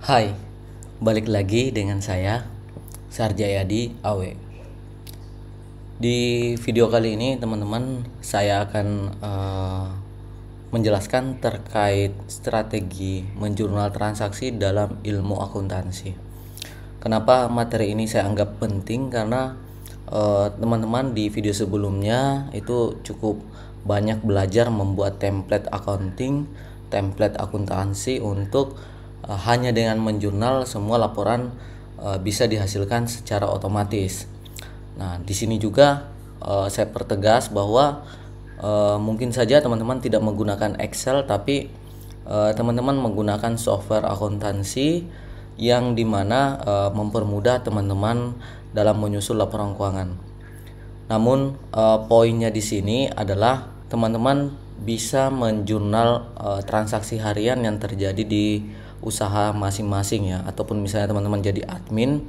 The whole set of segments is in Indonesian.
Hai, balik lagi dengan saya, Sarjayadi Awe. Di video kali ini teman-teman saya akan menjelaskan terkait strategi menjurnal transaksi dalam ilmu akuntansi. Kenapa materi ini saya anggap penting? Karena teman-teman di video sebelumnya itu cukup banyak belajar membuat template accounting, template akuntansi untuk hanya dengan menjurnal semua laporan bisa dihasilkan secara otomatis. Nah, di sini juga saya pertegas bahwa mungkin saja teman-teman tidak menggunakan Excel, tapi teman-teman menggunakan software akuntansi yang dimana mempermudah teman-teman dalam menyusun laporan keuangan. Namun poinnya di sini adalah teman-teman bisa menjurnal transaksi harian yang terjadi di usaha masing-masing ya, ataupun misalnya teman-teman jadi admin,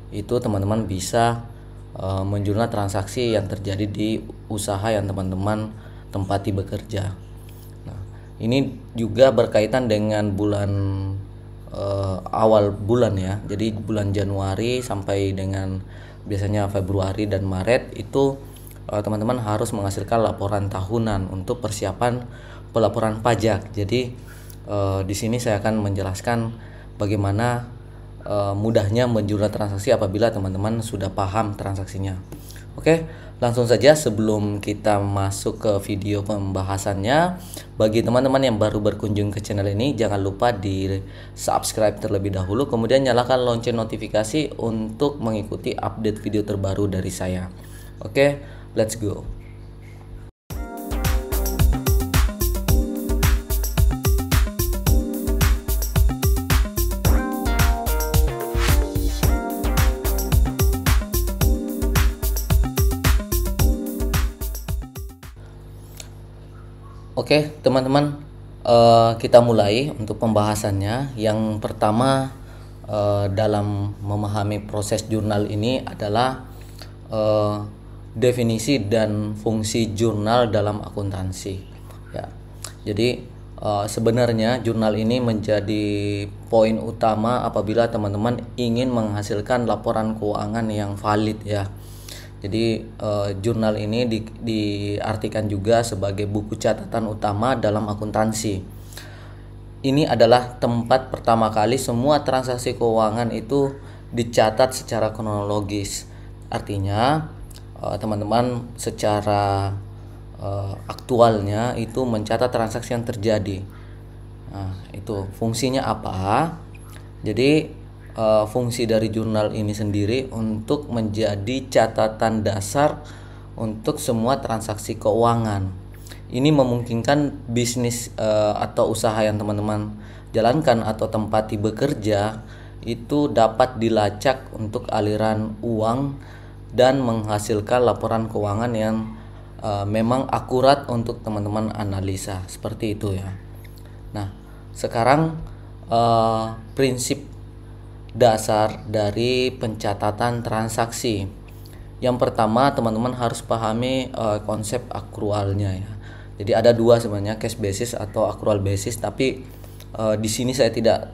itu teman-teman bisa menjurnal transaksi yang terjadi di usaha yang teman-teman tempati bekerja. Nah, ini juga berkaitan dengan bulan awal bulan ya. Jadi bulan Januari sampai dengan biasanya Februari dan Maret itu teman-teman harus menghasilkan laporan tahunan untuk persiapan pelaporan pajak. Jadi di sini saya akan menjelaskan bagaimana mudahnya menjurnal transaksi apabila teman-teman sudah paham transaksinya. Oke, langsung saja sebelum kita masuk ke video pembahasannya, bagi teman-teman yang baru berkunjung ke channel ini, jangan lupa di subscribe terlebih dahulu, kemudian nyalakan lonceng notifikasi untuk mengikuti update video terbaru dari saya. Oke, let's go. Oke, teman-teman, kita mulai untuk pembahasannya. Yang pertama dalam memahami proses jurnal ini adalah definisi dan fungsi jurnal dalam akuntansi. Ya, jadi sebenarnya jurnal ini menjadi poin utama apabila teman-teman ingin menghasilkan laporan keuangan yang valid ya. Jadi jurnal ini diartikan juga sebagai buku catatan utama dalam akuntansi. Ini adalah tempat pertama kali semua transaksi keuangan itu dicatat secara kronologis. Artinya teman-teman secara aktualnya itu mencatat transaksi yang terjadi. Nah, itu fungsinya apa? Jadi fungsi dari jurnal ini sendiri untuk menjadi catatan dasar untuk semua transaksi keuangan. Ini memungkinkan bisnis atau usaha yang teman-teman jalankan atau tempati bekerja itu dapat dilacak untuk aliran uang dan menghasilkan laporan keuangan yang memang akurat untuk teman-teman analisa, seperti itu ya. Nah, sekarang prinsip dasar dari pencatatan transaksi. Yang pertama, teman-teman harus pahami konsep akrualnya ya. Jadi ada dua sebenarnya, cash basis atau accrual basis, tapi di sini saya tidak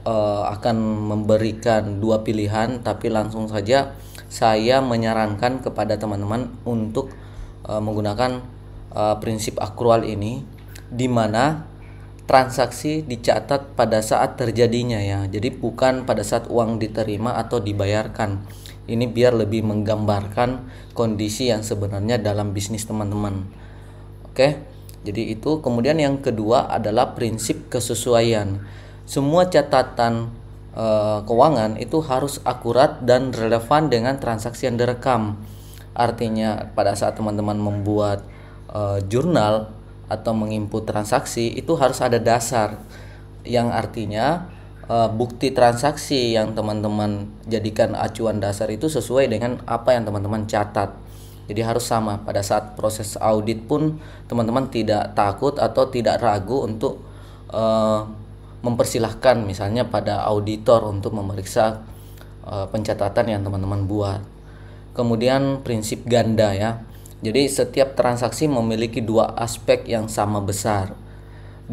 akan memberikan dua pilihan, tapi langsung saja saya menyarankan kepada teman-teman untuk menggunakan prinsip akrual ini, di mana transaksi dicatat pada saat terjadinya ya. Jadi bukan pada saat uang diterima atau dibayarkan. Ini biar lebih menggambarkan kondisi yang sebenarnya dalam bisnis teman-teman. Oke. Jadi itu. Kemudian yang kedua adalah prinsip kesesuaian. Semua catatan keuangan itu harus akurat dan relevan dengan transaksi yang direkam. Artinya pada saat teman-teman membuat jurnal atau menginput transaksi itu harus ada dasar, yang artinya bukti transaksi yang teman-teman jadikan acuan dasar itu sesuai dengan apa yang teman-teman catat. Jadi harus sama. Pada saat proses audit pun teman-teman tidak takut atau tidak ragu untuk mempersilahkan misalnya pada auditor untuk memeriksa pencatatan yang teman-teman buat. Kemudian prinsip ganda ya. Jadi setiap transaksi memiliki dua aspek yang sama besar.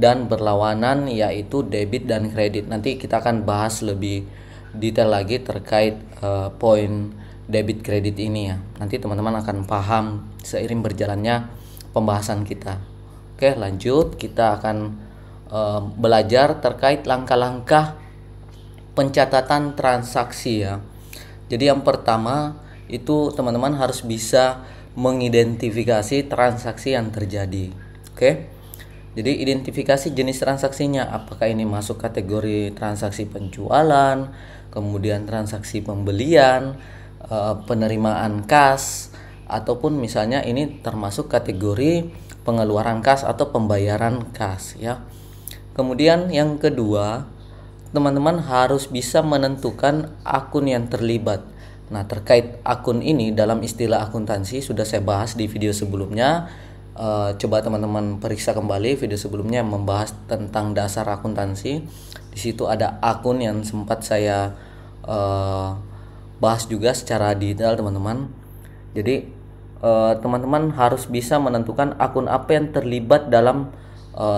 dan berlawanan, yaitu debit dan kredit. Nanti kita akan bahas lebih detail lagi terkait poin debit kredit ini ya. Nanti teman-teman akan paham seiring berjalannya pembahasan kita. Oke, lanjut, kita akan belajar terkait langkah-langkah pencatatan transaksi ya. Jadi yang pertama itu teman-teman harus bisa mengidentifikasi transaksi yang terjadi. Oke. Jadi identifikasi jenis transaksinya, apakah ini masuk kategori transaksi penjualan, kemudian transaksi pembelian, penerimaan kas, ataupun misalnya ini termasuk kategori pengeluaran kas atau pembayaran kas ya. Kemudian yang kedua, teman-teman harus bisa menentukan akun yang terlibat. Nah, terkait akun ini dalam istilah akuntansi sudah saya bahas di video sebelumnya. Coba teman-teman periksa kembali video sebelumnya membahas tentang dasar akuntansi. Di situ ada akun yang sempat saya bahas juga secara detail teman-teman. Jadi teman-teman harus bisa menentukan akun apa yang terlibat dalam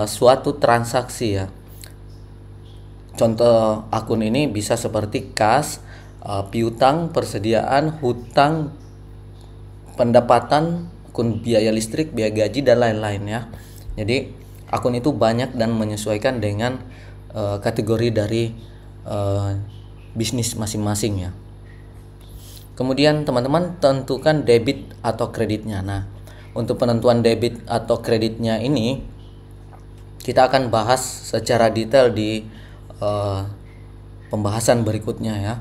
suatu transaksi ya. Contoh akun ini bisa seperti kas, piutang, persediaan, hutang, pendapatan, akun biaya listrik, biaya gaji, dan lain-lain ya. Jadi akun itu banyak dan menyesuaikan dengan kategori dari bisnis masing-masing ya. Kemudian teman-teman tentukan debit atau kreditnya. Nah, untuk penentuan debit atau kreditnya ini kita akan bahas secara detail di pembahasan berikutnya ya.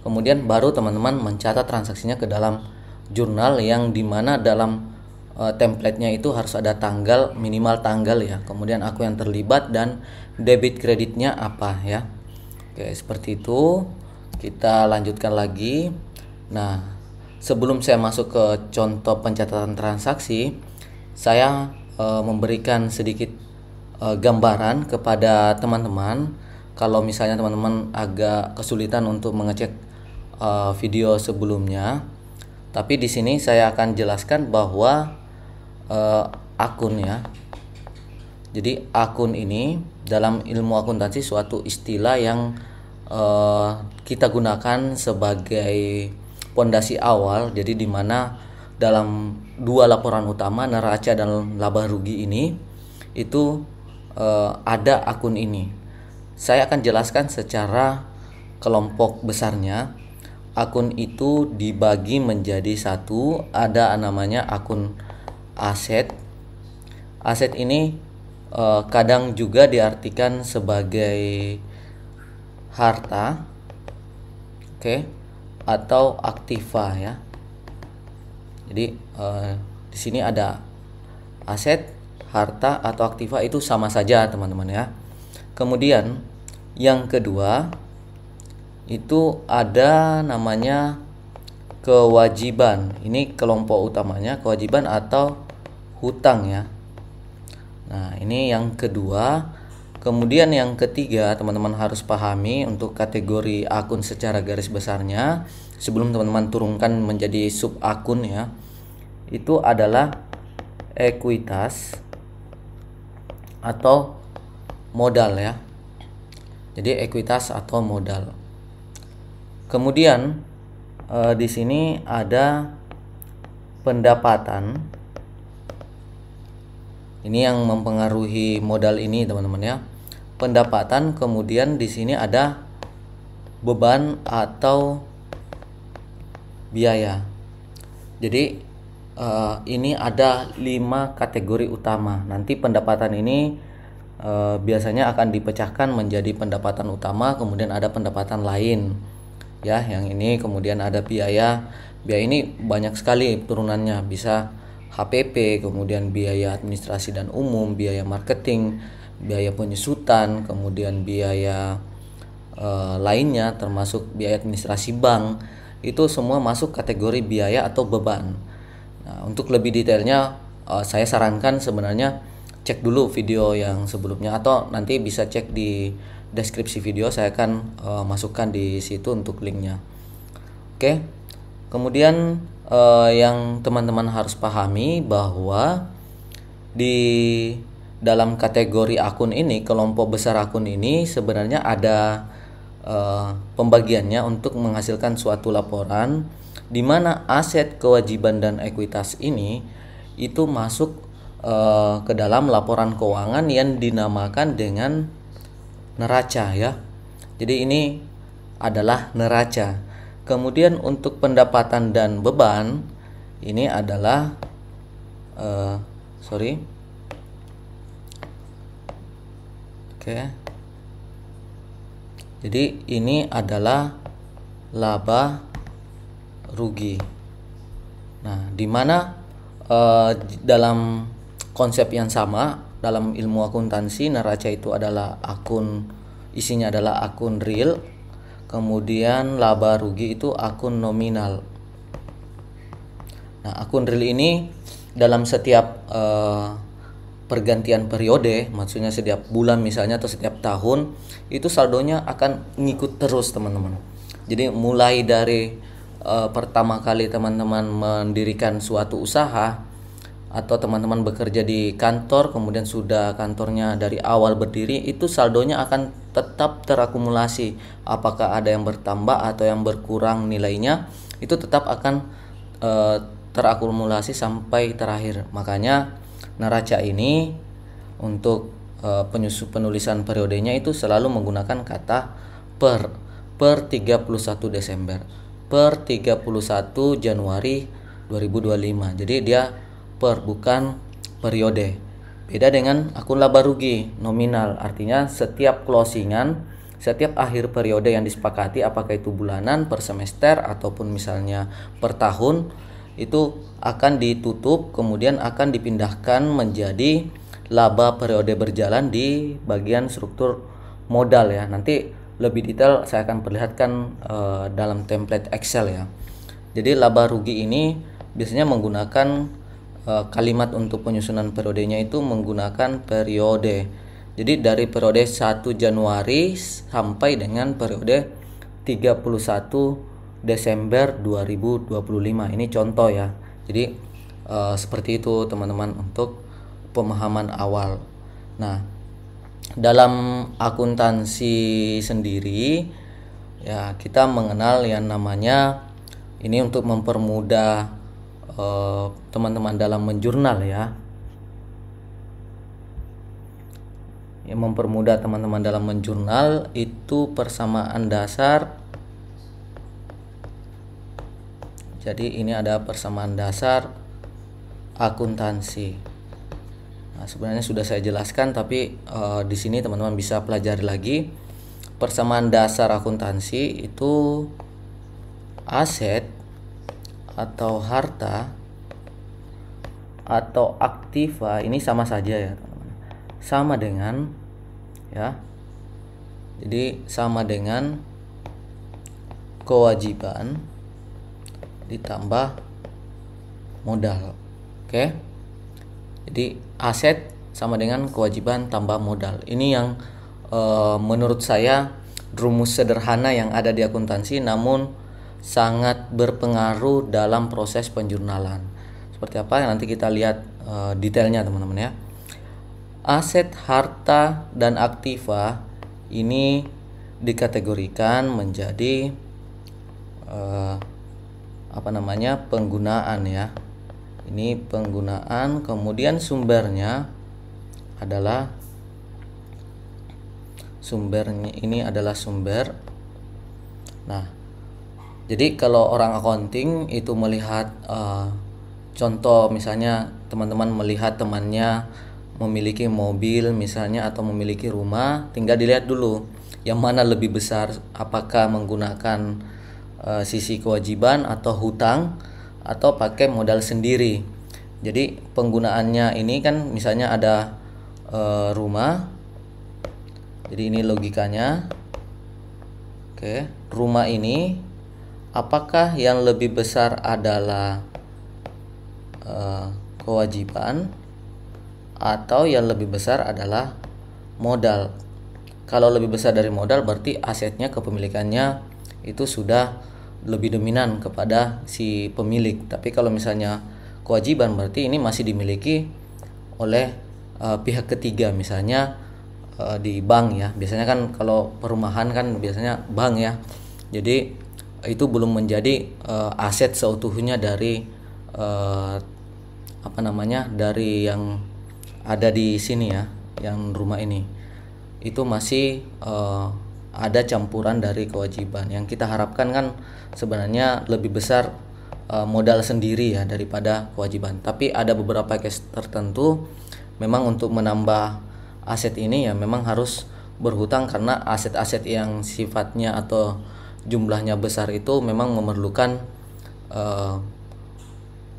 Kemudian baru teman-teman mencatat transaksinya ke dalam jurnal yang dimana dalam template-nya itu harus ada tanggal, minimal tanggal ya. Kemudian akun yang terlibat dan debit kreditnya apa ya. Oke, seperti itu. Kita lanjutkan lagi. Nah, sebelum saya masuk ke contoh pencatatan transaksi, saya memberikan sedikit gambaran kepada teman-teman. Kalau misalnya teman-teman agak kesulitan untuk mengecek video sebelumnya, tapi di sini saya akan jelaskan bahwa akun ya. Jadi akun ini dalam ilmu akuntansi suatu istilah yang kita gunakan sebagai pondasi awal. Jadi di mana dalam dua laporan utama neraca dan laba rugi ini itu ada akun ini. Saya akan jelaskan secara kelompok besarnya. Akun itu dibagi menjadi satu, ada namanya akun aset. Aset ini kadang juga diartikan sebagai harta, oke, atau aktiva ya. Jadi di sini ada aset, harta atau aktiva, itu sama saja teman-teman ya. Kemudian yang kedua itu ada namanya kewajiban. Ini kelompok utamanya kewajiban atau hutang ya. Nah, ini yang kedua. Kemudian yang ketiga teman-teman harus pahami untuk kategori akun secara garis besarnya sebelum teman-teman turunkan menjadi sub akun ya. Itu adalah ekuitas atau modal ya. Jadi ekuitas atau modal. Kemudian di sini ada pendapatan. Ini yang mempengaruhi modal ini teman-teman ya. Pendapatan, kemudian di sini ada beban atau biaya. Jadi ini ada 5 kategori utama. Nanti pendapatan ini biasanya akan dipecahkan menjadi pendapatan utama, kemudian ada pendapatan lain ya. Yang ini kemudian ada biaya. Biaya ini banyak sekali turunannya, bisa HPP, kemudian biaya administrasi dan umum, biaya marketing, biaya penyusutan, kemudian biaya lainnya termasuk biaya administrasi bank. Itu semua masuk kategori biaya atau beban. Nah, untuk lebih detailnya saya sarankan sebenarnya cek dulu video yang sebelumnya atau nanti bisa cek di deskripsi video, saya akan masukkan di situ untuk linknya. Oke. Kemudian yang teman-teman harus pahami bahwa di dalam kategori akun ini, kelompok besar akun ini sebenarnya ada pembagiannya untuk menghasilkan suatu laporan di mana aset, kewajiban, dan ekuitas ini itu masuk ke dalam laporan keuangan yang dinamakan dengan neraca ya. Jadi ini adalah neraca. Kemudian untuk pendapatan dan beban ini adalah Jadi ini adalah laba rugi. Nah, di mana dalam konsep yang sama dalam ilmu akuntansi, neraca itu adalah isinya adalah akun real, kemudian laba rugi itu akun nominal. Nah, akun real ini dalam setiap pergantian periode, maksudnya setiap bulan misalnya atau setiap tahun, itu saldonya akan ngikut terus teman-teman. Jadi mulai dari pertama kali teman-teman mendirikan suatu usaha atau teman-teman bekerja di kantor, kemudian sudah kantornya dari awal berdiri, itu saldonya akan tetap terakumulasi. Apakah ada yang bertambah atau yang berkurang nilainya, itu tetap akan terakumulasi sampai terakhir. Makanya neraca ini untuk penulisan periodenya itu selalu menggunakan kata per 31 Desember, per 31 Januari 2025. Jadi dia per, bukan periode. Beda dengan akun laba rugi nominal, artinya setiap closingan, setiap akhir periode yang disepakati, apakah itu bulanan, per semester, ataupun misalnya per tahun, itu akan ditutup kemudian akan dipindahkan menjadi laba periode berjalan di bagian struktur modal ya. Nanti lebih detail saya akan perlihatkan dalam template Excel ya. Jadi laba rugi ini biasanya menggunakan kalimat untuk penyusunan periodenya itu menggunakan periode. Jadi dari periode 1 Januari sampai dengan periode 31 Desember 2025. Ini contoh ya. Jadi seperti itu teman-teman untuk pemahaman awal. Nah, dalam akuntansi sendiri ya, kita mengenal yang namanya, ini untuk mempermudah teman-teman dalam menjurnal ya. Yang mempermudah teman-teman dalam menjurnal itu persamaan dasar. Jadi ini ada persamaan dasar akuntansi. Nah, sebenarnya sudah saya jelaskan, tapi di sini teman-teman bisa pelajari lagi. Persamaan dasar akuntansi itu aset atau harta atau aktiva ini sama saja ya teman-teman. Sama dengan ya. Jadi sama dengan kewajiban ditambah modal. Oke. Jadi aset sama dengan kewajiban tambah modal. Ini yang menurut saya rumus sederhana yang ada di akuntansi, namun sangat berpengaruh dalam proses penjurnalan. Seperti apa? Nanti kita lihat detailnya teman-teman ya. Aset, harta, dan aktiva ini dikategorikan menjadi penggunaan ya. Ini penggunaan, kemudian sumbernya adalah sumber. Nah, jadi kalau orang accounting itu melihat contoh, misalnya teman-teman melihat temannya memiliki mobil misalnya atau memiliki rumah, tinggal dilihat dulu yang mana lebih besar, apakah menggunakan sisi kewajiban atau hutang atau pakai modal sendiri. Jadi penggunaannya ini kan misalnya ada rumah. Jadi ini logikanya. Oke, rumah ini apakah yang lebih besar adalah kewajiban atau yang lebih besar adalah modal? Kalau lebih besar dari modal berarti asetnya, kepemilikannya itu sudah lebih dominan kepada si pemilik. Tapi kalau misalnya kewajiban berarti ini masih dimiliki oleh pihak ketiga, misalnya di bank ya. Biasanya kan kalau perumahan kan biasanya bank ya. Jadi itu belum menjadi aset seutuhnya dari dari yang ada di sini ya, yang rumah ini. Itu masih ada campuran dari kewajiban. Yang kita harapkan kan sebenarnya lebih besar modal sendiri ya daripada kewajiban. Tapi ada beberapa case tertentu memang untuk menambah aset ini ya memang harus berhutang, karena aset-aset yang sifatnya atau jumlahnya besar itu memang memerlukan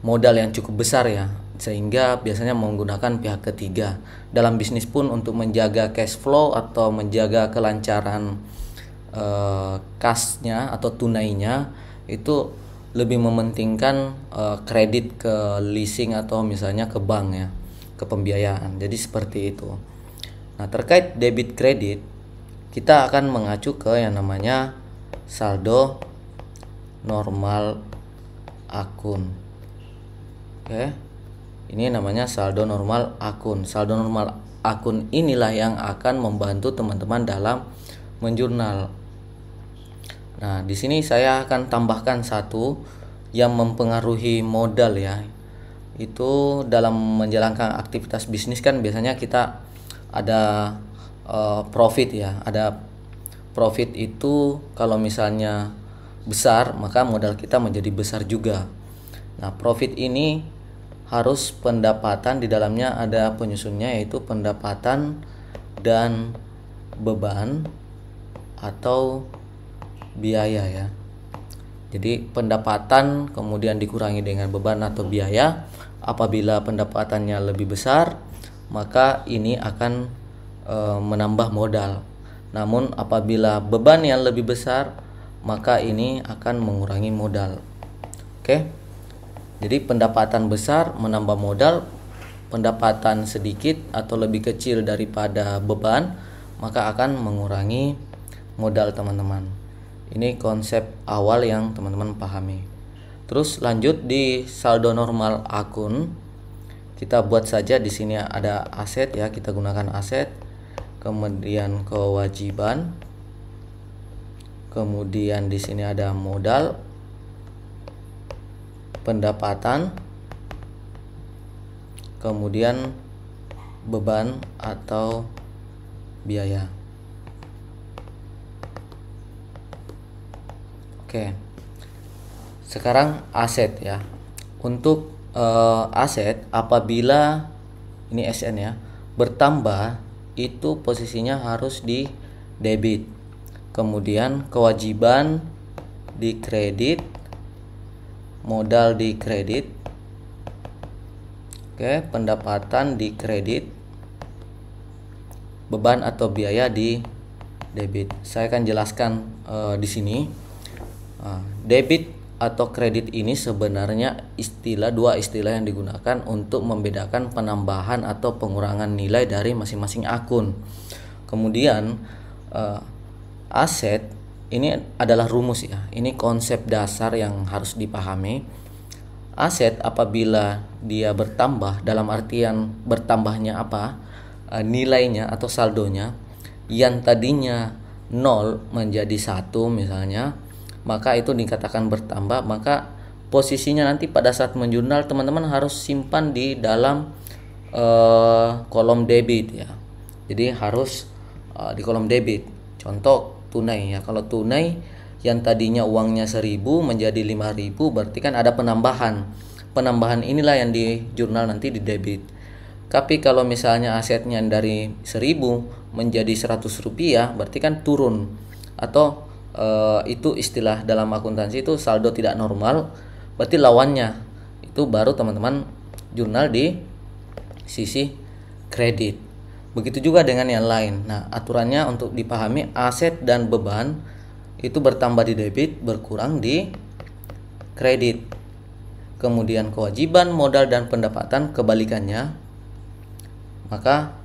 modal yang cukup besar ya, sehingga biasanya menggunakan pihak ketiga. Dalam bisnis pun untuk menjaga cash flow atau menjaga kelancaran kasnya atau tunainya, itu lebih mementingkan kredit ke leasing atau misalnya ke bank ya, ke pembiayaan. Jadi seperti itu. Nah, terkait debit kredit, kita akan mengacu ke yang namanya saldo normal akun. Oke. Ini namanya saldo normal akun. Saldo normal akun inilah yang akan membantu teman-teman dalam menjurnal. Nah, di sini saya akan tambahkan satu yang mempengaruhi modal ya. Itu dalam menjalankan aktivitas bisnis kan biasanya kita ada profit ya. Ada profit itu kalau misalnya besar, maka modal kita menjadi besar juga. Nah, profit ini harus pendapatan, di dalamnya ada penyusunnya, yaitu pendapatan dan beban atau biaya ya. Jadi pendapatan kemudian dikurangi dengan beban atau biaya. Apabila pendapatannya lebih besar, maka ini akan menambah modal. Namun apabila beban yang lebih besar, maka ini akan mengurangi modal. Oke. Jadi pendapatan besar menambah modal, pendapatan sedikit atau lebih kecil daripada beban, maka akan mengurangi modal teman-teman. Ini konsep awal yang teman-teman pahami. Terus lanjut di saldo normal akun. Kita buat saja di sini ada aset ya, kita gunakan aset. Kemudian kewajiban. Kemudian di sini ada modal, pendapatan, kemudian beban atau biaya. Oke. Sekarang aset ya. Untuk aset apabila ini SN ya, bertambah itu posisinya harus di debit. Kemudian kewajiban di kredit, modal di kredit, oke, pendapatan di kredit, beban atau biaya di debit. Saya akan jelaskan di sini. Debit atau kredit ini sebenarnya dua istilah yang digunakan untuk membedakan penambahan atau pengurangan nilai dari masing-masing akun. Kemudian aset ini adalah rumus ya. Ini konsep dasar yang harus dipahami. Aset apabila dia bertambah, dalam artian bertambahnya apa? Nilainya atau saldonya yang tadinya 0 menjadi 1 misalnya, maka itu dikatakan bertambah. Maka posisinya nanti pada saat menjurnal teman-teman harus simpan di dalam kolom debit ya. Jadi harus di kolom debit. Contoh tunai ya. Kalau tunai yang tadinya uangnya 1.000 menjadi 5.000, berarti kan ada penambahan. Penambahan inilah yang di jurnal nanti di debit. Tapi kalau misalnya asetnya dari 1.000 menjadi 100 rupiah, berarti kan turun. Atau itu istilah dalam akuntansi itu saldo tidak normal, berarti lawannya itu baru teman-teman jurnal di sisi kredit. Begitu juga dengan yang lain. Nah, aturannya untuk dipahami, aset dan beban itu bertambah di debit, berkurang di kredit. Kemudian kewajiban, modal dan pendapatan kebalikannya. Maka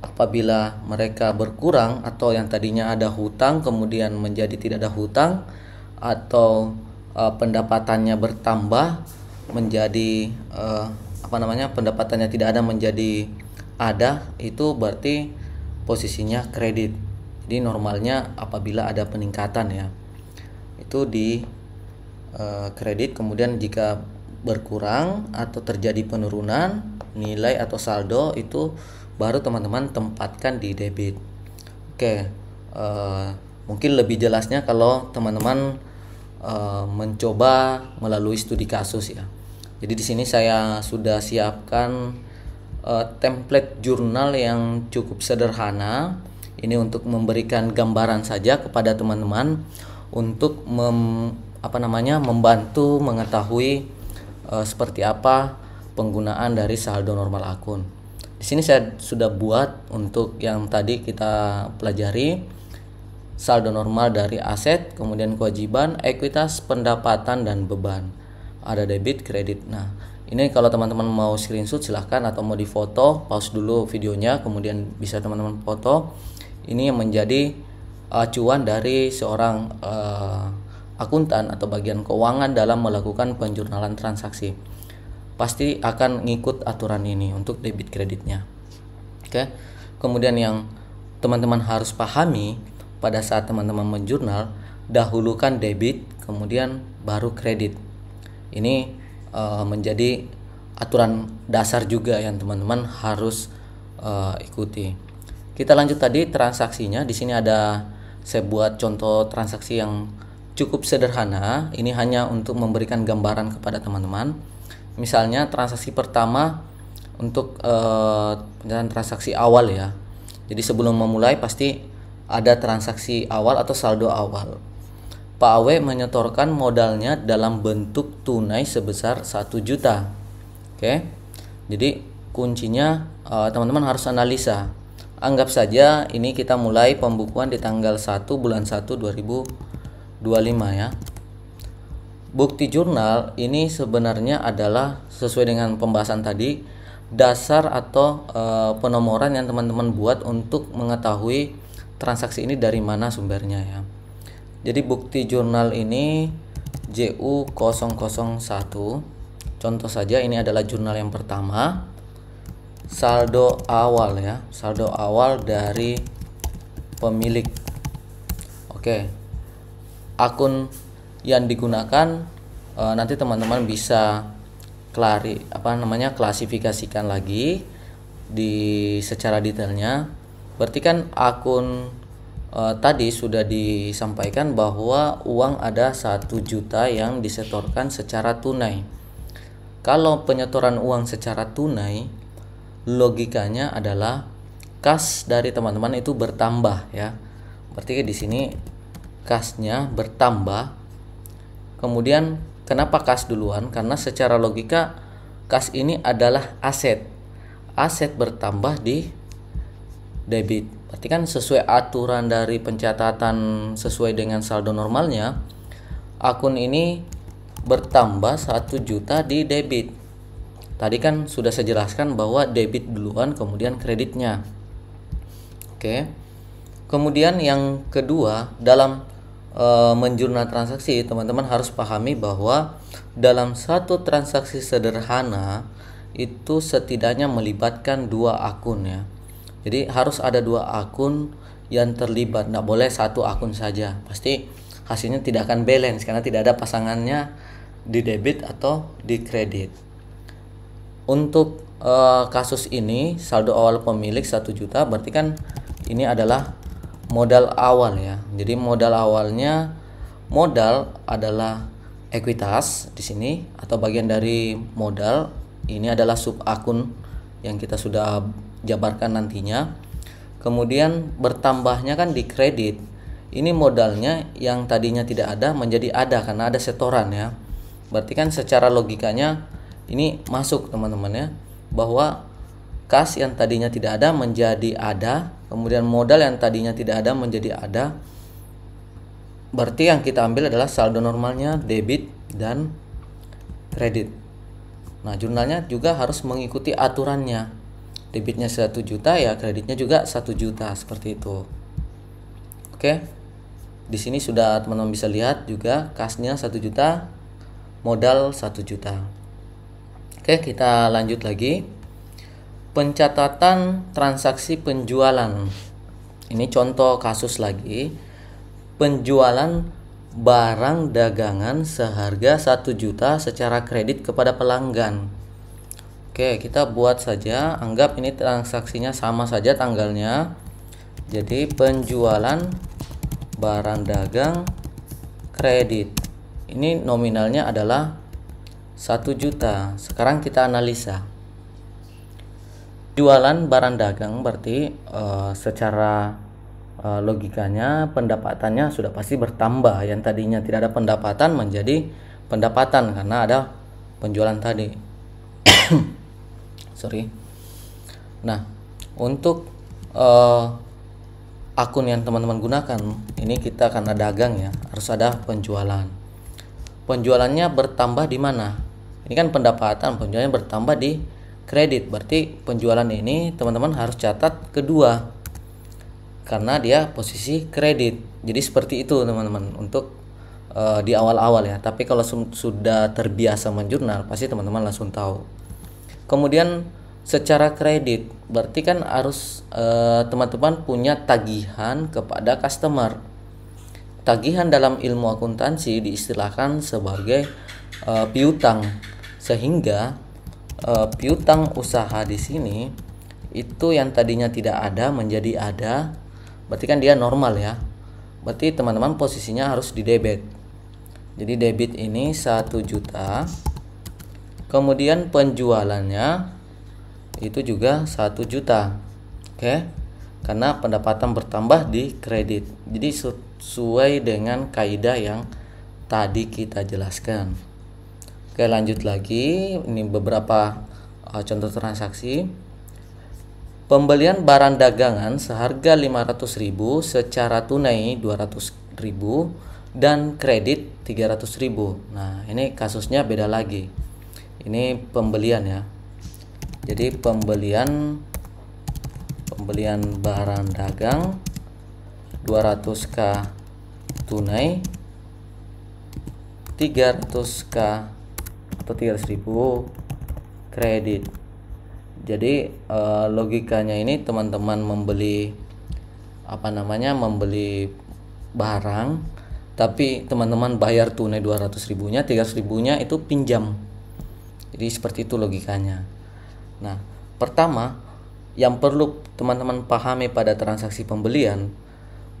apabila mereka berkurang atau yang tadinya ada hutang kemudian menjadi tidak ada hutang, atau pendapatannya bertambah menjadi pendapatannya tidak ada menjadi ada itu berarti posisinya kredit. Jadi normalnya apabila ada peningkatan ya, itu di kredit. Kemudian jika berkurang atau terjadi penurunan nilai atau saldo, itu baru teman-teman tempatkan di debit. Oke, mungkin lebih jelasnya kalau teman-teman mencoba melalui studi kasus ya. Jadi di sini saya sudah siapkan template jurnal yang cukup sederhana. Ini untuk memberikan gambaran saja kepada teman-teman untuk membantu mengetahui seperti apa penggunaan dari saldo normal akun. Di sini saya sudah buat untuk yang tadi kita pelajari, saldo normal dari aset, kemudian kewajiban, ekuitas, pendapatan, dan beban. Ada debit, kredit. Nah, ini kalau teman-teman mau screenshot silahkan, atau mau difoto, pause dulu videonya, kemudian bisa teman-teman foto. Ini yang menjadi acuan dari seorang akuntan atau bagian keuangan dalam melakukan penjurnalan transaksi. Pasti akan ngikut aturan ini untuk debit kreditnya. Oke. Kemudian yang teman-teman harus pahami pada saat teman-teman menjurnal, dahulukan debit, kemudian baru kredit. Ini menjadi aturan dasar juga yang teman-teman harus ikuti. Kita lanjut tadi transaksinya. Di sini saya buat contoh transaksi yang cukup sederhana. Ini hanya untuk memberikan gambaran kepada teman-teman. Misalnya transaksi pertama untuk pencatatan transaksi awal ya. Jadi sebelum memulai pasti ada transaksi awal atau saldo awal. Pak Awe menyetorkan modalnya dalam bentuk tunai sebesar 1 juta. Oke. Jadi kuncinya teman-teman harus analisa. Anggap saja ini kita mulai pembukuan di tanggal 1 bulan 1 2025 ya. Bukti jurnal ini sebenarnya adalah sesuai dengan pembahasan tadi, dasar atau penomoran yang teman-teman buat untuk mengetahui transaksi ini dari mana sumbernya ya. Jadi bukti jurnal ini JU001. Contoh saja, ini adalah jurnal yang pertama. Saldo awal ya, saldo awal dari pemilik. Oke. Akun yang digunakan nanti teman-teman bisa klasifikasikan lagi secara detailnya. Berarti kan akun tadi sudah disampaikan bahwa uang ada 1 juta yang disetorkan secara tunai. Kalau penyetoran uang secara tunai, logikanya adalah kas dari teman-teman itu bertambah ya. Berarti di sini kasnya bertambah. Kemudian kenapa kas duluan? Karena secara logika kas ini adalah aset. Aset bertambah di debit. Berarti kan sesuai aturan dari pencatatan sesuai dengan saldo normalnya, akun ini bertambah 1 juta di debit. Tadi kan sudah saya jelaskan bahwa debit duluan kemudian kreditnya. Oke. Kemudian yang kedua, dalam menjurnal transaksi, teman-teman harus pahami bahwa dalam satu transaksi sederhana itu setidaknya melibatkan 2 akun ya. Jadi harus ada 2 akun yang terlibat, nggak boleh 1 akun saja. Pasti hasilnya tidak akan balance karena tidak ada pasangannya di debit atau di kredit. Untuk kasus ini saldo awal pemilik 1 juta, berarti kan ini adalah modal awal ya. Jadi modal awalnya, modal adalah ekuitas di sini atau bagian dari modal. Ini adalah sub akun yang kita sudah jabarkan nantinya. Kemudian bertambahnya kan di kredit. Ini modalnya yang tadinya tidak ada menjadi ada karena ada setoran ya. Berarti kan secara logikanya ini masuk teman-teman ya, bahwa kas yang tadinya tidak ada menjadi ada, kemudian modal yang tadinya tidak ada menjadi ada. Berarti yang kita ambil adalah saldo normalnya debit dan kredit. Nah, jurnalnya juga harus mengikuti aturannya. Debitnya 1 juta ya, kreditnya juga 1 juta seperti itu. Oke. Di sini sudah teman-teman bisa lihat juga kasnya 1 juta, modal 1 juta. Oke, kita lanjut lagi. Pencatatan transaksi penjualan. Ini contoh kasus lagi. Penjualan barang dagangan seharga 1 juta secara kredit kepada pelanggan. Oke, kita buat saja, anggap ini transaksinya sama saja tanggalnya. Jadi penjualan barang dagang kredit. Ini nominalnya adalah 1 juta. Sekarang kita analisa. Jualan barang dagang berarti secara logikanya pendapatannya sudah pasti bertambah. Yang tadinya tidak ada pendapatan menjadi pendapatan karena ada penjualan tadi. Sorry. Nah, untuk akun yang teman-teman gunakan, ini kita karena dagang ya, harus ada penjualan. Penjualannya bertambah di mana? Ini kan pendapatan, penjualannya bertambah di kredit. Berarti penjualan ini teman-teman harus catat kedua karena dia posisi kredit. Jadi seperti itu teman-teman untuk di awal-awal ya. Tapi kalau sudah terbiasa menjurnal pasti teman-teman langsung tahu. Kemudian secara kredit berarti kan harus teman-teman punya tagihan kepada customer. Tagihan dalam ilmu akuntansi diistilahkan sebagai piutang, sehingga piutang usaha di sini itu yang tadinya tidak ada menjadi ada, berarti kan dia normal ya. Berarti teman-teman posisinya harus di debit. Jadi debit ini 1 juta. Kemudian penjualannya itu juga 1 juta. Oke. Karena pendapatan bertambah di kredit. Jadi sesuai dengan kaidah yang tadi kita jelaskan. Oke, lanjut lagi. Ini beberapa contoh transaksi. Pembelian barang dagangan seharga 500.000 secara tunai 200.000 dan kredit 300.000. Nah, ini kasusnya beda lagi. Ini pembelian ya. Jadi pembelian barang dagang 200k tunai, 300k atau 300.000 kredit. Jadi logikanya ini teman-teman membeli membeli barang, tapi teman-teman bayar tunai 200.000-nya, 300.000-nya itu pinjam. Jadi seperti itu logikanya. Nah, pertama yang perlu teman-teman pahami pada transaksi pembelian,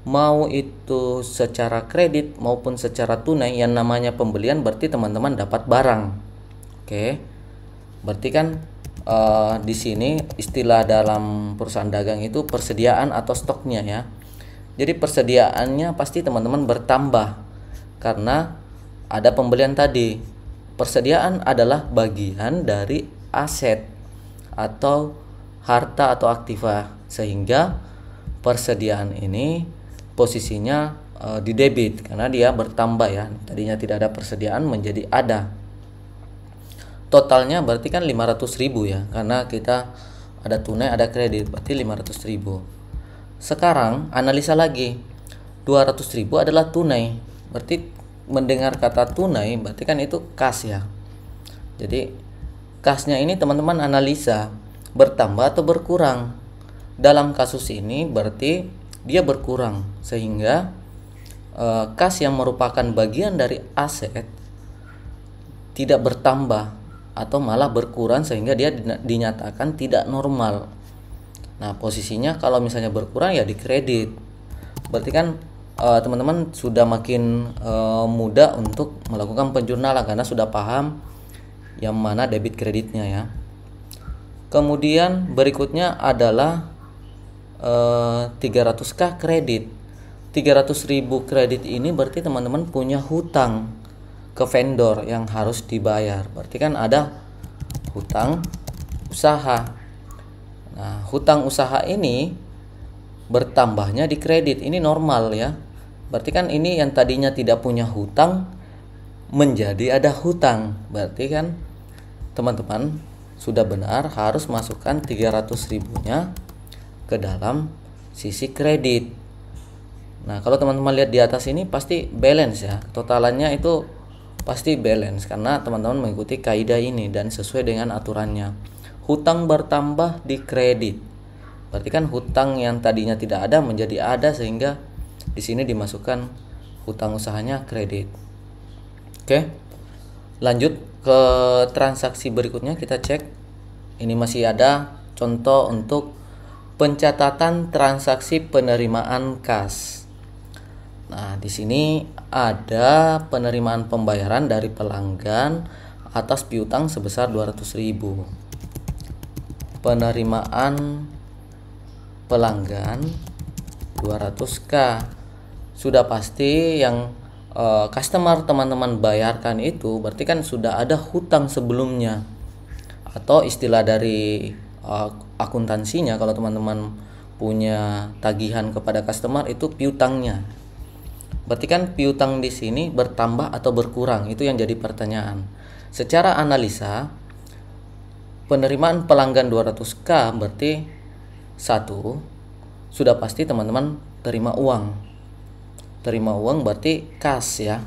mau itu secara kredit maupun secara tunai, yang namanya pembelian berarti teman-teman dapat barang. Oke, berarti kan di sini istilah dalam perusahaan dagang itu persediaan atau stoknya ya. Jadi persediaannya pasti teman-teman bertambah karena ada pembelian tadi. Persediaan adalah bagian dari aset atau harta atau aktiva, sehingga persediaan ini posisinya di debit karena dia bertambah ya. Tadinya tidak ada persediaan menjadi ada. Totalnya berarti kan 500.000 ya, karena kita ada tunai ada kredit, berarti 500.000. Sekarang analisa lagi, 200.000 adalah tunai, berarti mendengar kata tunai berarti kan itu kas ya. Jadi kasnya ini teman-teman analisa bertambah atau berkurang. Dalam kasus ini berarti dia berkurang, sehingga kas yang merupakan bagian dari aset tidak bertambah atau malah berkurang, sehingga dia dinyatakan tidak normal. Nah, posisinya kalau misalnya berkurang ya di kredit. Berarti kan teman-teman sudah makin mudah untuk melakukan penjurnalan karena sudah paham yang mana debit kreditnya ya. Kemudian berikutnya adalah 300k kredit. 300.000 kredit ini berarti teman-teman punya hutang ke vendor yang harus dibayar. Berarti kan ada hutang usaha. Nah, hutang usaha ini bertambahnya di kredit. Ini normal ya. Berarti kan ini yang tadinya tidak punya hutang menjadi ada hutang. Berarti kan teman-teman sudah benar harus masukkan 300.000-nya ke dalam sisi kredit. Nah, kalau teman-teman lihat di atas ini pasti balance ya. Totalannya itu pasti balance karena teman-teman mengikuti kaidah ini dan sesuai dengan aturannya. hutang bertambah di kredit. Berarti kan hutang yang tadinya tidak ada menjadi ada, sehingga di sini dimasukkan hutang usahanya kredit. Oke. Lanjut ke transaksi berikutnya, kita cek. Ini masih ada contoh untuk pencatatan transaksi penerimaan kas. Nah, di sini ada penerimaan pembayaran dari pelanggan atas piutang sebesar 200.000. Penerimaan pelanggan 200k. Sudah pasti yang customer teman-teman bayarkan itu berarti kan sudah ada hutang sebelumnya, atau istilah dari akuntansinya kalau teman-teman punya tagihan kepada customer itu piutangnya. Berarti kan piutang di sini bertambah atau berkurang, itu yang jadi pertanyaan. Secara analisa, penerimaan pelanggan 200k berarti satu, sudah pasti teman-teman terima uang. Terima uang berarti kas ya.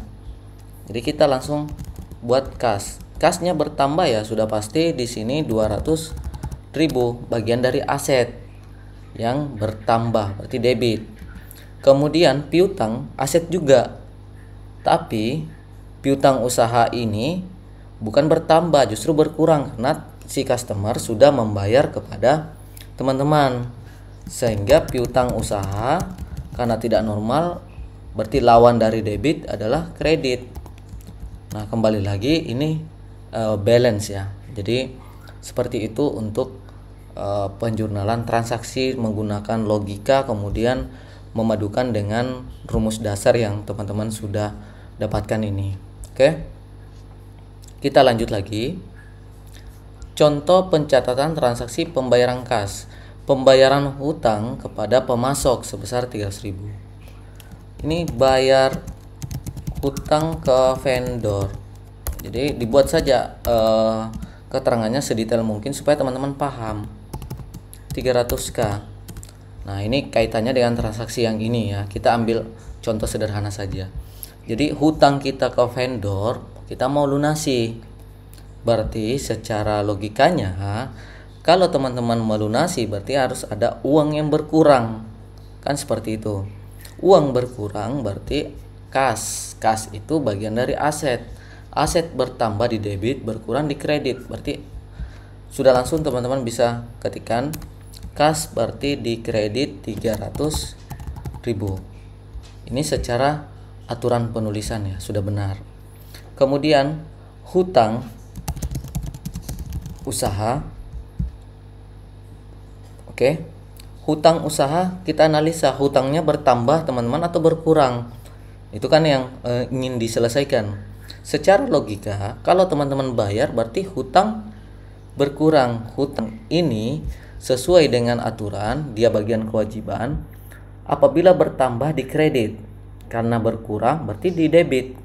Jadi kita langsung buat kas. Kasnya bertambah ya, sudah pasti di sini 200.000, bagian dari aset yang bertambah berarti debit. Kemudian piutang aset juga. Tapi piutang usaha ini bukan bertambah, justru berkurang karena si customer sudah membayar kepada teman-teman. Sehingga piutang usaha karena tidak normal, berarti lawan dari debit adalah kredit. Nah, kembali lagi ini balance ya. Jadi seperti itu untuk penjurnalan transaksi menggunakan logika, kemudian memadukan dengan rumus dasar yang teman-teman sudah dapatkan ini. Oke. Kita lanjut lagi. Contoh pencatatan transaksi pembayaran kas. Pembayaran hutang kepada pemasok sebesar 300.000. Ini bayar hutang ke vendor. Jadi dibuat saja keterangannya sedetail mungkin supaya teman-teman paham. 300k. Nah, ini kaitannya dengan transaksi yang ini ya. Kita ambil contoh sederhana saja. Jadi hutang kita ke vendor, kita mau lunasi. Berarti secara logikanya, kalau teman-teman melunasi berarti harus ada uang yang berkurang. Kan seperti itu. Uang berkurang berarti kas. Kas itu bagian dari aset. Aset bertambah di debit, berkurang di kredit. Berarti sudah langsung teman-teman bisa ketikkan kas berarti di kredit 300.000. Ini secara aturan penulisan ya, sudah benar. Kemudian hutang usaha. Oke. Hutang usaha kita analisa, hutangnya bertambah teman-teman atau berkurang. Itu kan yang ingin diselesaikan. Secara logika, kalau teman-teman bayar berarti hutang berkurang. Hutang ini sesuai dengan aturan, dia bagian kewajiban. Apabila bertambah di kredit, karena berkurang berarti di debit.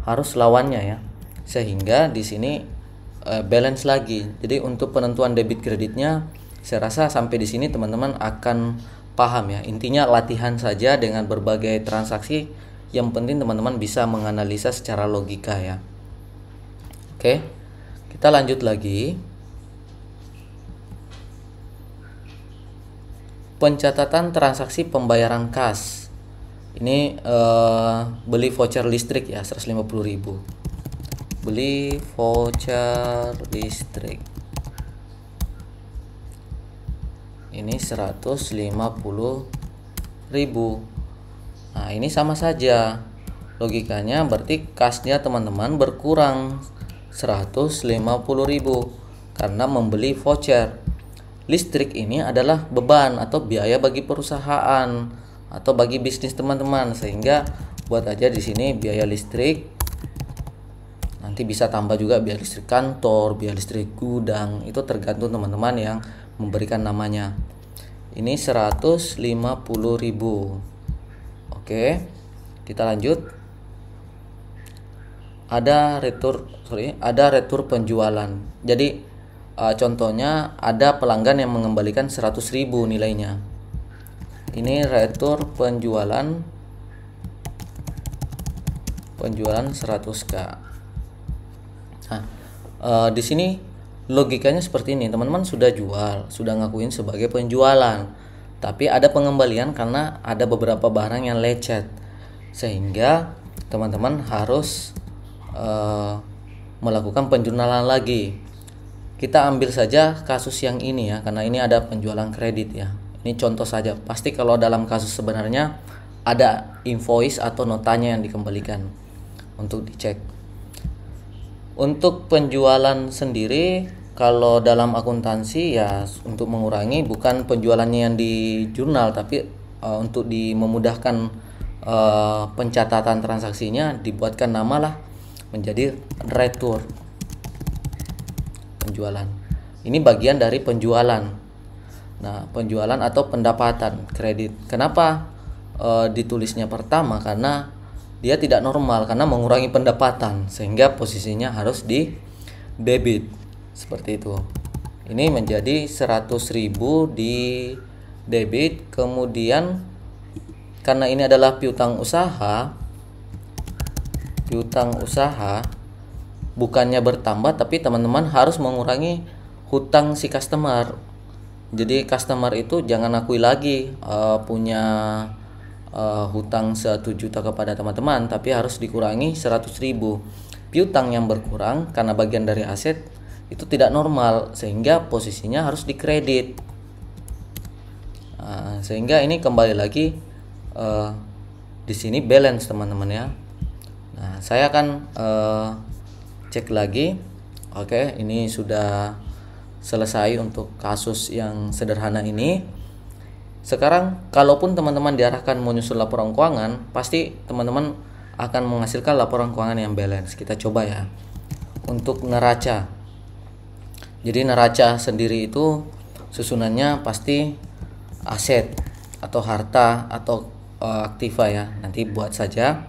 Harus lawannya ya. Sehingga di sini balance lagi. Jadi untuk penentuan debit kreditnya, saya rasa sampai di sini teman-teman akan paham ya. Intinya latihan saja dengan berbagai transaksi. Yang penting teman-teman bisa menganalisa secara logika ya. Oke, kita lanjut lagi. Pencatatan transaksi pembayaran kas. Ini beli voucher listrik ya, 150.000. Beli voucher listrik. Ini 150.000. Nah, ini sama saja. Logikanya berarti kasnya teman-teman berkurang 150.000 karena membeli voucher. Listrik ini adalah beban atau biaya bagi perusahaan atau bagi bisnis teman-teman, sehingga buat aja di sini biaya listrik. Nanti bisa tambah juga biaya listrik kantor, biaya listrik gudang, itu tergantung teman-teman yang memberikan namanya. Ini 150.000. Oke, kita lanjut. Ada retur penjualan. Jadi contohnya ada pelanggan yang mengembalikan 100.000 nilainya. Ini retur penjualan 100k. Nah, di sini logikanya seperti ini, teman-teman sudah jual, sudah ngakuin sebagai penjualan, tapi ada pengembalian karena ada beberapa barang yang lecet, sehingga teman-teman harus melakukan penjurnalan lagi. Kita ambil saja kasus yang ini ya, karena ini ada penjualan kredit ya. Ini contoh saja, pasti kalau dalam kasus sebenarnya ada invoice atau notanya yang dikembalikan untuk dicek. Untuk penjualan sendiri, kalau dalam akuntansi ya untuk mengurangi bukan penjualannya yang di jurnal, tapi untuk memudahkan pencatatan transaksinya dibuatkan nama lah menjadi retur penjualan. Ini bagian dari penjualan. Nah, penjualan atau pendapatan kredit. Kenapa ditulisnya pertama? Karena dia tidak normal, karena mengurangi pendapatan, sehingga posisinya harus di debit seperti itu. Ini menjadi 100.000 di debit. Kemudian karena ini adalah piutang usaha bukannya bertambah, tapi teman-teman harus mengurangi hutang si customer. Jadi customer itu jangan akui lagi punya hutang 1 juta kepada teman-teman, tapi harus dikurangi 100.000. Piutang yang berkurang karena bagian dari aset itu tidak normal, sehingga posisinya harus dikredit. Sehingga ini kembali lagi di sini balance teman-teman ya. Nah, saya akan cek lagi. Oke, ini sudah selesai untuk kasus yang sederhana ini. Sekarang kalaupun teman-teman diarahkan menyusun laporan keuangan, pasti teman-teman akan menghasilkan laporan keuangan yang balance. Kita coba ya. Untuk neraca. Jadi neraca sendiri itu susunannya pasti aset atau harta atau aktiva ya. Nanti buat saja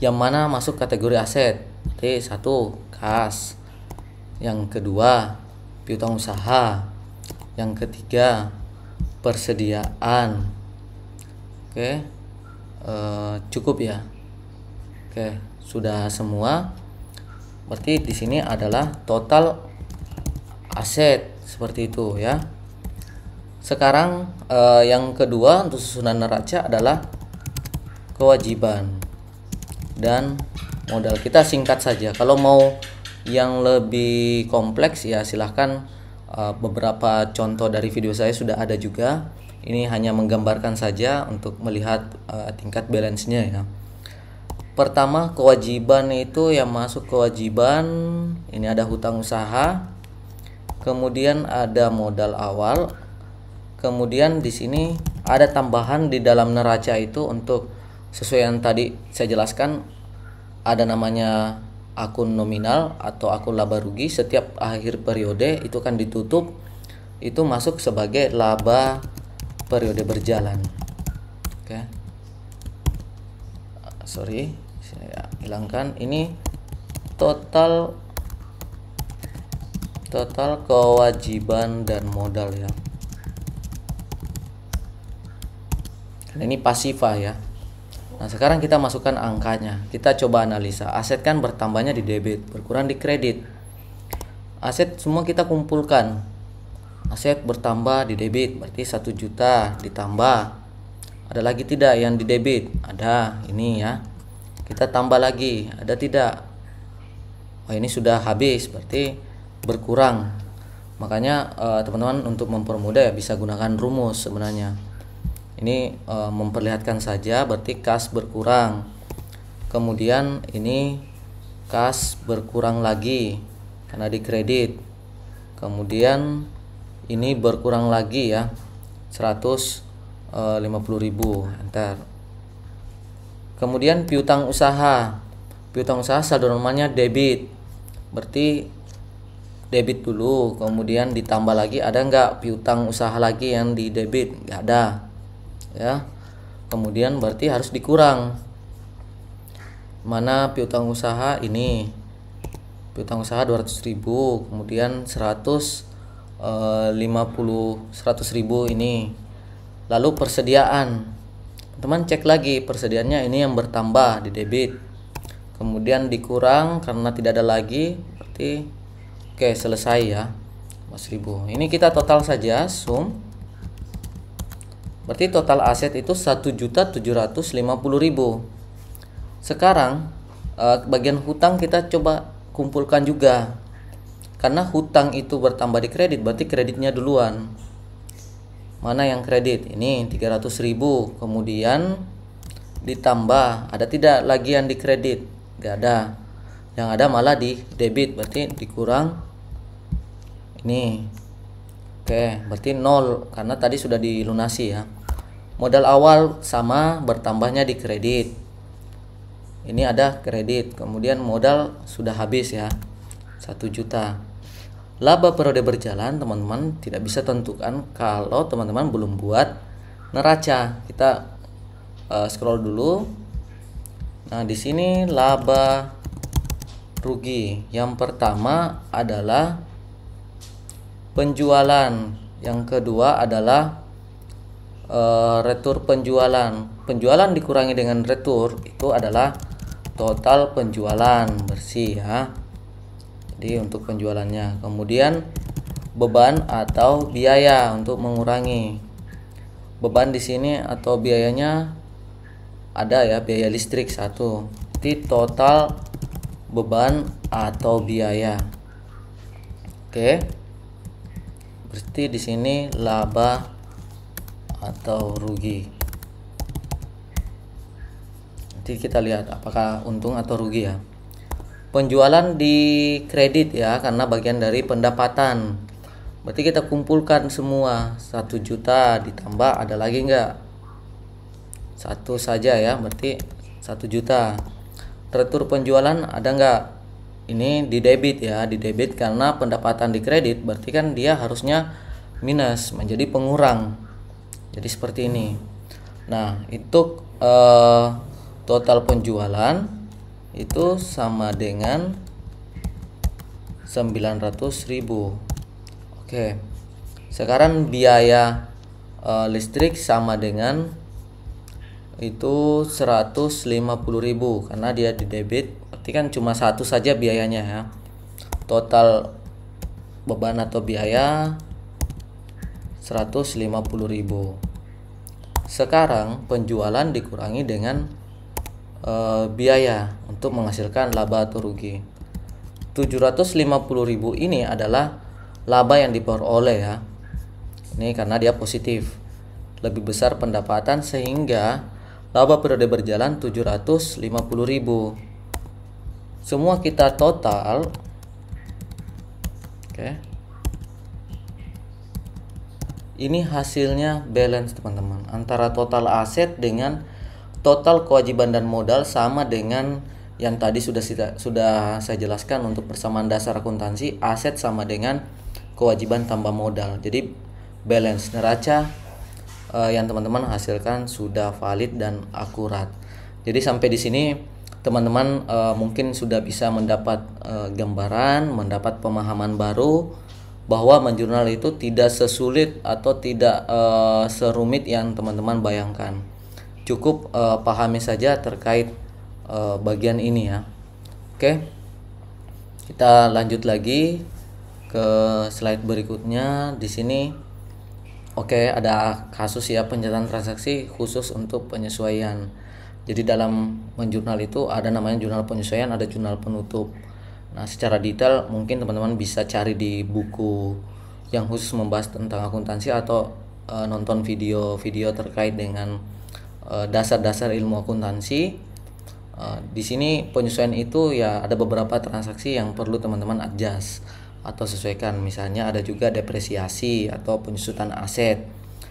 yang mana masuk kategori aset. Jadi 1 kas, yang kedua piutang usaha, yang ketiga persediaan. Oke, cukup ya. Oke, sudah semua. Berarti di sini adalah total aset seperti itu ya. Sekarang yang kedua untuk susunan neraca adalah kewajiban dan modal. Kita singkat saja. Kalau mau yang lebih kompleks ya silahkan, beberapa contoh dari video saya sudah ada juga. Ini hanya menggambarkan saja untuk melihat tingkat balance-nya ya. Pertama, kewajiban itu yang masuk kewajiban ini ada hutang usaha, kemudian ada modal awal, kemudian di sini ada tambahan di dalam neraca itu untuk sesuai yang tadi saya jelaskan, ada namanya akun nominal atau akun laba rugi. Setiap akhir periode itu kan ditutup, itu masuk sebagai laba periode berjalan. Oke. Sorry, saya hilangkan. Ini total kewajiban dan modal ya. Karena ini pasifa ya. Nah, sekarang kita masukkan angkanya. Kita coba analisa. Aset kan bertambahnya di debit, berkurang di kredit. Aset semua kita kumpulkan. Aset bertambah di debit, berarti 1 juta ditambah. Ada lagi tidak yang di debit? Ada, ini ya. Kita tambah lagi, ada tidak? Oh, ini sudah habis, berarti berkurang. Makanya teman-teman untuk mempermudah ya bisa gunakan rumus sebenarnya. Ini memperlihatkan saja, berarti kas berkurang. Kemudian ini kas berkurang lagi karena dikredit. Kemudian ini berkurang lagi ya, 150.000. Enter. Kemudian piutang usaha. Piutang usaha saldo normalnya debit. Berarti debit dulu, kemudian ditambah lagi, ada nggak piutang usaha lagi yang di debit? Nggak ada ya. Kemudian berarti harus dikurang. Mana piutang usaha ini? Piutang usaha 200.000, kemudian 100.000 ini. Lalu persediaan. Teman cek lagi persediaannya, ini yang bertambah di debit. Kemudian dikurang karena tidak ada lagi, berarti Oke, selesai ya. 15.000. Ini kita total saja, sum. Berarti total aset itu 1.750.000. Sekarang bagian hutang kita coba kumpulkan juga. Karena hutang itu bertambah di kredit, berarti kreditnya duluan. Mana yang kredit? Ini 300.000. Kemudian ditambah, ada tidak lagi yang di kredit? Gak ada. Yang ada malah di debit, berarti dikurang ini. Oke, berarti 0 karena tadi sudah dilunasi ya. Modal awal sama, bertambahnya di kredit. Ini ada kredit, kemudian modal sudah habis ya, 1 juta. Laba periode berjalan teman-teman tidak bisa tentukan kalau teman-teman belum buat neraca. Kita scroll dulu. Nah, di sini laba rugi. Yang pertama adalah penjualan, yang kedua adalah retur penjualan. Penjualan dikurangi dengan retur itu adalah total penjualan bersih ya. Jadi untuk penjualannya. Kemudian beban atau biaya untuk mengurangi. Beban di sini atau biayanya ada ya, biaya listrik 1. Jadi total beban atau biaya. Oke. Berarti di sini laba atau rugi. Nanti kita lihat apakah untung atau rugi ya. Penjualan di kredit ya, karena bagian dari pendapatan. Berarti kita kumpulkan semua, 1 juta ditambah ada lagi enggak? 1 saja ya, berarti 1 juta. Retur penjualan ada enggak? Ini di debit ya, di debit karena pendapatan di kredit, berarti kan dia harusnya minus, menjadi pengurang. Jadi seperti ini. Nah, itu total penjualan itu sama dengan 900.000. Oke. Sekarang biaya listrik sama dengan itu 150.000 karena dia di debit, berarti kan cuma 1 saja biayanya ya. Total beban atau biaya 150.000. Sekarang penjualan dikurangi dengan biaya untuk menghasilkan laba atau rugi. 750.000 ini adalah laba yang diperoleh ya. Ini karena dia positif, lebih besar pendapatan sehingga laba periode berjalan 750.000. Semua kita total. Oke. Ini hasilnya balance teman-teman, antara total aset dengan total kewajiban dan modal sama dengan yang tadi sudah saya jelaskan untuk persamaan dasar akuntansi. Aset sama dengan kewajiban tambah modal. Jadi balance neraca yang teman-teman hasilkan sudah valid dan akurat. Jadi sampai di sini teman-teman mungkin sudah bisa mendapat gambaran, mendapat pemahaman baru bahwa menjurnal itu tidak sesulit atau tidak serumit yang teman-teman bayangkan. Cukup pahami saja terkait bagian ini ya. Oke, kita lanjut lagi ke slide berikutnya. Di sini oke, ada kasus ya, pencatatan transaksi khusus untuk penyesuaian. Jadi dalam menjurnal itu ada namanya jurnal penyesuaian, ada jurnal penutup. Nah, secara detail mungkin teman-teman bisa cari di buku yang khusus membahas tentang akuntansi atau nonton video-video terkait dengan dasar-dasar ilmu akuntansi. Di sini penyesuaian itu ya ada beberapa transaksi yang perlu teman-teman adjust atau sesuaikan. Misalnya ada juga depresiasi atau penyusutan aset.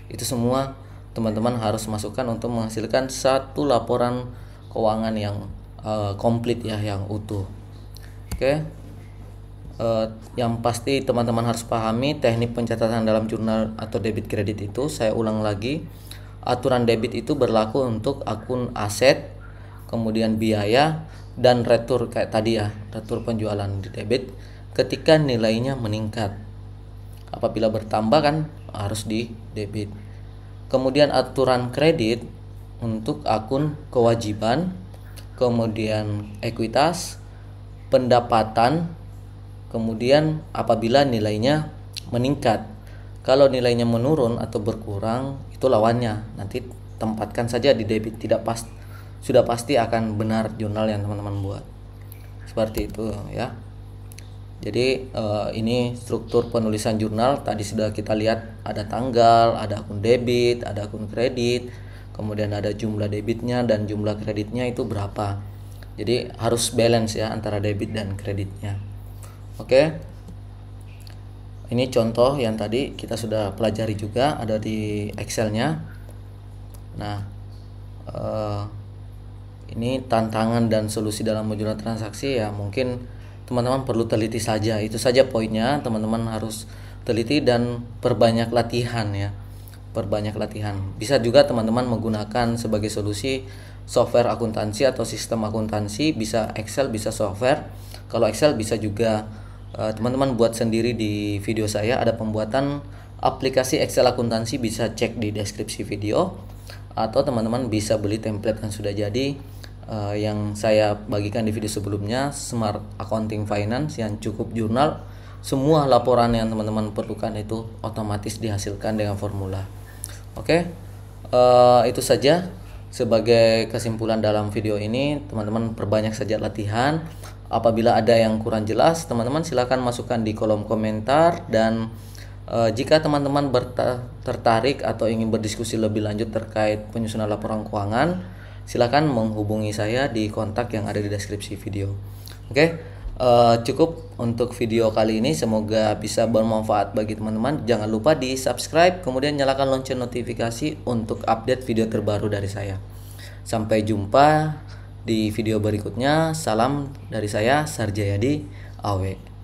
Itu semua teman-teman harus masukkan untuk menghasilkan satu laporan keuangan yang komplit ya, yang utuh. Oke. Yang pasti teman-teman harus pahami teknik pencatatan dalam jurnal atau debit kredit itu. Saya ulang lagi, aturan debit itu berlaku untuk akun aset, kemudian biaya, dan retur kayak tadi ya, retur penjualan di debit ketika nilainya meningkat. Apabila bertambah kan harus di debit. Kemudian aturan kredit untuk akun kewajiban, kemudian ekuitas, pendapatan, kemudian apabila nilainya meningkat. Kalau nilainya menurun atau berkurang, itu lawannya. Nanti tempatkan saja di debit. Sudah pasti akan benar jurnal yang teman-teman buat. Seperti itu ya. Jadi ini struktur penulisan jurnal. Tadi sudah kita lihat ada tanggal, ada akun debit, ada akun kredit, kemudian ada jumlah debitnya dan jumlah kreditnya itu berapa. Jadi harus balance ya antara debit dan kreditnya. Oke. Ini contoh yang tadi kita sudah pelajari juga, ada di Excelnya. Nah, ini tantangan dan solusi dalam jurnal transaksi ya, mungkin teman-teman perlu teliti saja. Itu saja poinnya, teman-teman harus teliti dan perbanyak latihan ya. Perbanyak latihan. Bisa juga teman-teman menggunakan sebagai solusi software akuntansi atau sistem akuntansi, bisa Excel, bisa software. Kalau Excel bisa juga teman-teman buat sendiri. Di video saya ada pembuatan aplikasi Excel akuntansi, bisa cek di deskripsi video, atau teman-teman bisa beli template yang sudah jadi yang saya bagikan di video sebelumnya, Smart Accounting Finance yang cukup jurnal. Semua laporan yang teman-teman perlukan itu otomatis dihasilkan dengan formula. Oke, itu saja sebagai kesimpulan dalam video ini. Teman-teman perbanyak saja latihan. Apabila ada yang kurang jelas, teman-teman silahkan masukkan di kolom komentar. Dan jika teman-teman tertarik atau ingin berdiskusi lebih lanjut terkait penyusunan laporan keuangan, silahkan menghubungi saya di kontak yang ada di deskripsi video. Oke, cukup untuk video kali ini. Semoga bisa bermanfaat bagi teman-teman. Jangan lupa di subscribe, kemudian nyalakan lonceng notifikasi untuk update video terbaru dari saya. Sampai jumpa di video berikutnya. Salam dari saya, Sarjayadi Awe.